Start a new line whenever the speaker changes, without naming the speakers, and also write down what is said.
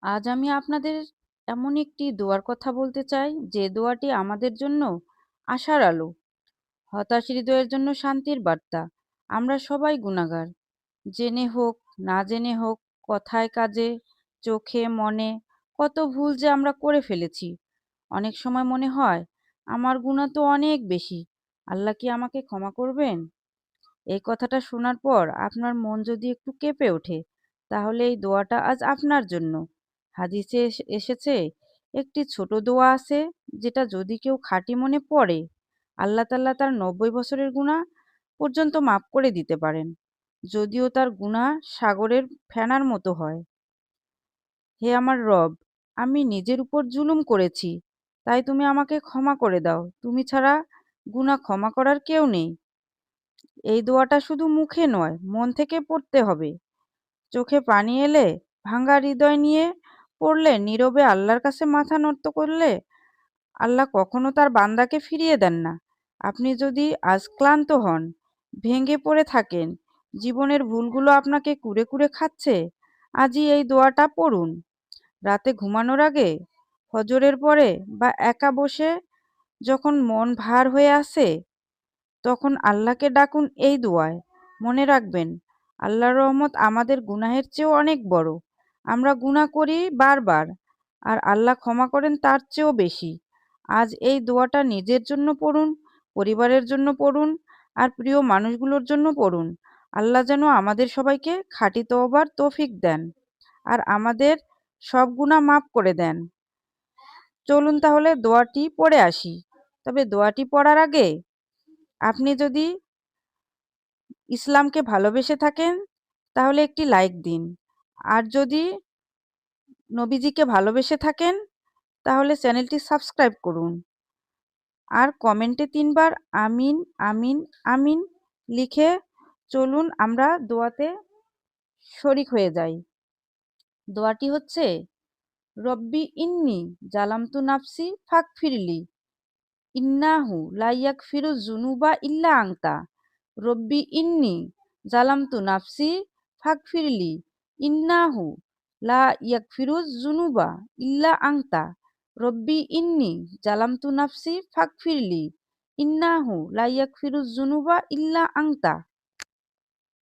আজ আমি আপনাদের এমন একটি দোয়ার কথা বলতে চাই, যে দোয়াটি আমাদের জন্য আশার আলো, হতাশ হৃদয়ের জন্য শান্তির বার্তা। আমরা সবাই গুনাহগার, জেনে হোক না জেনে হোক, কথায় কাজে, চোখে মনে কত ভুল যে আমরা করে ফেলেছি। অনেক সময় মনে হয়, আমার গুনাহ তো অনেক বেশি, আল্লাহ কি আমাকে ক্ষমা করবেন? এই কথাটা শোনার পর আপনার মন যদি একটু কেঁপে ওঠে, তাহলে এই দোয়াটা আজ আপনার জন্য। হাদিসে এসেছে, একটি ছোট দোয়া আছে, যেটা যদি কেউ খাঁটি মনে পড়ে, আল্লাহ তাআলা তার ৯০ বছরের গুনাহ পর্যন্ত মাফ করে দিতে পারেন, যদিও তার গুনাহ সাগরের ফেনার মতো হয়। হে আমার রব, আমি নিজের উপর জুলুম করেছি, তাই তুমি আমাকে ক্ষমা করে দাও। তুমি ছাড়া গুনাহ ক্ষমা করার কেউ নেই। এই দোয়াটা শুধু মুখে নয়, মন থেকে পড়তে হবে। চোখে পানি এলে, ভাঙা হৃদয় নিয়ে পড়লে, নীরবে আল্লাহর কাছে মাথা নত করলে, আল্লাহ কখনো তার বান্দাকে ফিরিয়ে দেন না। আপনি যদি আজ ক্লান্ত হন, ভেঙে পড়ে থাকেন, জীবনের ভুলগুলো আপনাকে কুরে কুরে খাচ্ছে, আজই এই দোয়াটা পড়ুন। রাতে ঘুমানোর আগে, ফজরের পরে, বা একা বসে যখন মন ভার হয়ে আসে, তখন আল্লাহকে ডাকুন এই দোয়ায়। মনে রাখবেন, আল্লাহর রহমত আমাদের গুনাহের চেয়েও অনেক বড়। আমরা গুনাহ করি বারবার, আর আল্লাহ ক্ষমা করেন তার চেয়েও বেশি। আজ এই দোয়াটা নিজের জন্য পড়ুন, পরিবারের জন্য পড়ুন, আর প্রিয় মানুষগুলোর জন্য পড়ুন। আল্লাহ যেন আমাদের সবাইকে খাঁটি তওবার তৌফিক দেন, আর আমাদের সব গুনাহ মাফ করে দেন। চলুন তাহলে দোয়াটি পড়ে আসি। তবে দোয়াটি পড়ার আগে, আপনি যদি ইসলামকে ভালোবেসে থাকেন, তাহলে একটি লাইক দিন। আর যদি নবীজিকে ভালোবেসে থাকেন, তাহলে চ্যানেলটি সাবস্ক্রাইব করুন। আর কমেন্টে ৩ বার আমিন, আমিন, আমিন লিখে চলুন আমরা দোয়াতে শরিক হয়ে যাই। দোয়াটি হচ্ছে, রব্বি ইন্নি জালামতু নাফসি ফাগফিরলি ইন্নাহু লা ইয়াগফিরু যুনুবা ইল্লা আনতা। রব্বি ইন্নি জালামতু নাফসি ফাগফিরলি ইন্নাহু লা ইয়াগফিরু যুনুবা ইল্লা আনতা। রব্বি ইন্নি জালামতু নাফসি ফাগফিরলি ইন্নাহু লা ইয়াগফিরু যুনুবা ইল্লা আনতা।